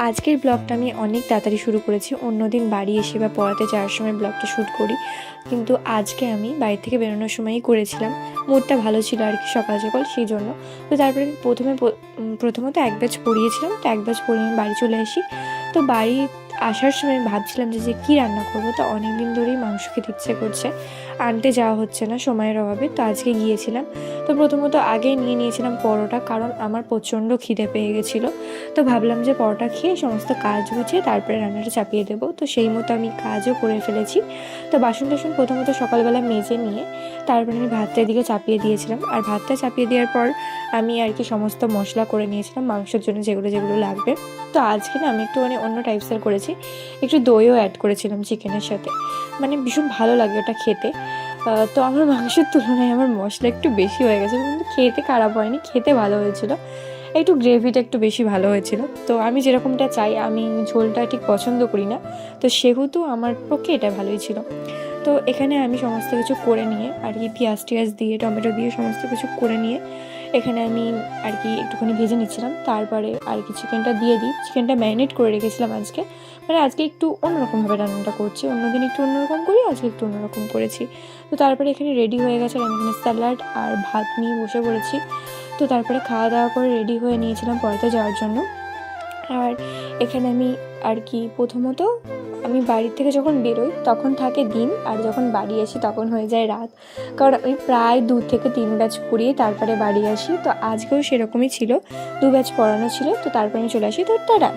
আজকের ব্লগটা আমি অনেক তাড়াতাড়ি শুরু করেছি। অন্যদিন বাড়ি এসে বা পড়াতে যাওয়ার সময় ব্লগটা শ্যুট করি, কিন্তু আজকে আমি বাড়ি থেকে বেরোনোর সময়ই করেছিলাম। মুডটা ভালো ছিল আর কি সকাল সকাল, সেই জন্য। তো তারপরে প্রথমত এক ব্যাচ পড়িয়েছিলাম, তো এক ব্যাচ পড়িয়ে আমি বাড়ি চলে আসি। তো বাড়ি আসার সময় ভাবছিলাম যে কী রান্না করবো। তো অনেক দিন ধরেই মাংস খেতে ইচ্ছে করছে, আনতে যাওয়া হচ্ছে না সময়ের অভাবে। তো আজকে গিয়েছিলাম। তো প্রথমত আগেই নিয়ে নিয়েছিলাম পরোটা, কারণ আমার প্রচণ্ড খিদে পেয়ে গেছিলো। তো ভাবলাম যে পরোটা খেয়ে সমস্ত কাজ গুছিয়ে তারপরে রান্নাটা চাপিয়ে দেবো। তো সেই মতো আমি কাজও করে ফেলেছি। তো বাসন টাসন প্রথমত সকালবেলা মেজে নিয়ে তারপরে আমি ভাতটার দিকে চাপিয়ে দিয়েছিলাম। আর ভাতটা চাপিয়ে দেওয়ার পর আমি আর কি সমস্ত মশলা করে নিয়েছিলাম মাংসের জন্য, যেগুলো যেগুলো লাগবে। তো আজকে না আমি একটু অন্য টাইপসের করেছি, একটু দইও অ্যাড করেছিলাম চিকেনের সাথে। ভীষণ ভালো লাগে ওটা খেতে। তো আমার মাংসের তুলনায় আমার মশলা একটু বেশি হয়ে গেছে, কিন্তু খেতে খারাপ হয়নি, খেতে ভালো হয়েছিল। একটু গ্রেভিটা একটু বেশি ভালো হয়েছিল। তো আমি যেরকমটা চাই, আমি ঝোলটা ঠিক পছন্দ করি না, তো সেহেতু আমার পক্ষে এটা ভালোই ছিল। তো এখানে আমি সমস্ত কিছু করে নিয়ে আর কি পেঁয়াজ টিয়াজ দিয়ে টমেটো দিয়ে সমস্ত কিছু করে নিয়ে এখানে আমি আর কি একটুখানি ভেজে নিচ্ছিলাম। তারপরে আর কি চিকেনটা দিয়ে দিই। চিকেনটা ম্যারিনেট করে রেখেছিলাম আজকে, আজকে একটু অন্যরকমভাবে রান্নাটা করছি। অন্যদিন একটু অন্যরকম করি, আজকে একটু অন্যরকম করেছি। তো তারপরে এখানে রেডি হয়ে গেছে, আর আমি এখানে স্যালাড আর ভাত নিয়ে বসে পড়েছি। তো তারপরে খাওয়া দাওয়া করে রেডি হয়ে নিয়েছিলাম পড়াতে যাওয়ার জন্য। আর এখানে আমি আর কি প্রথমত আমি বাড়ি থেকে যখন বেরোই তখন থাকে দিন, আর যখন বাড়ি আসি তখন হয়ে যায় রাত। কারণ আমি প্রায় 2 থেকে 3 ব্যাচ পড়িয়ে তারপরে বাড়ি আসি। তো আজকেও সেরকমই ছিল, 2 ব্যাচ পড়ানো ছিল। তো তারপরে আমি চলে আসি। তো টাটা।